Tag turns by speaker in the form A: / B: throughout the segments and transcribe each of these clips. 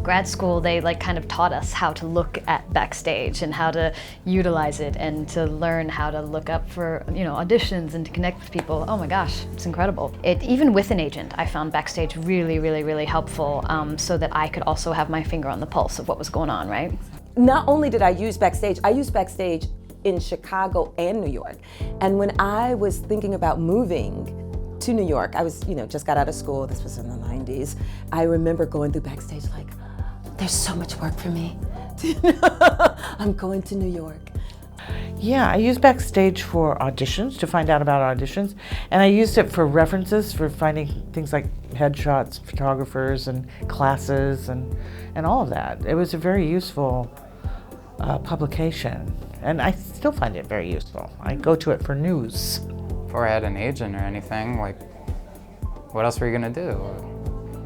A: grad school, they like kind of taught us how to look at Backstage and how to utilize it and to learn how to look up for, auditions and to connect with people. Oh my gosh, it's incredible. Even with an agent, I found Backstage really, really, really helpful so that I could also have my finger on the pulse of what was going on, right?
B: Not only did I used Backstage in Chicago and New York. And when I was thinking about moving to New York, I was, just got out of school, this was in the 90s. I remember going through Backstage like, there's so much work for me. I'm going to New York.
C: Yeah, I used Backstage for auditions, to find out about auditions, and I used it for references, for finding things like headshots, photographers, and classes, and all of that. It was a very useful publication, and I still find it very useful. I go to it for news.
D: Before I had an agent or anything, like, what else were you gonna do?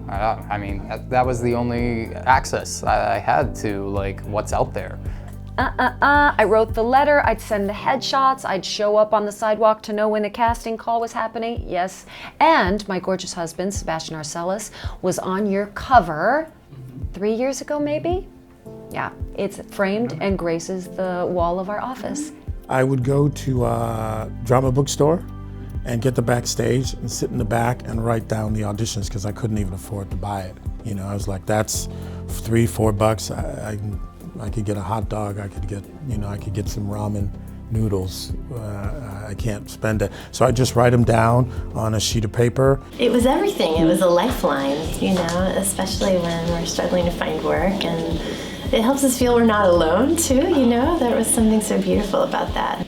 D: I mean, that was the only access I had to, like, what's out there.
E: I wrote the letter, I'd send the headshots, I'd show up on the sidewalk to know when a casting call was happening, yes. And my gorgeous husband, Sebastian Arcelus, was on your cover 3 years ago, maybe? Yeah, it's framed and graces the wall of our office.
F: I would go to a drama bookstore and get the Backstage and sit in the back and write down the auditions because I couldn't even afford to buy it. I was like, that's $3-4. I could get a hot dog. I could get some ramen noodles. I can't spend it. So I just write them down on a sheet of paper.
G: It was everything. It was a lifeline, especially when we're struggling to find work, and it helps us feel we're not alone too, There was something so beautiful about that.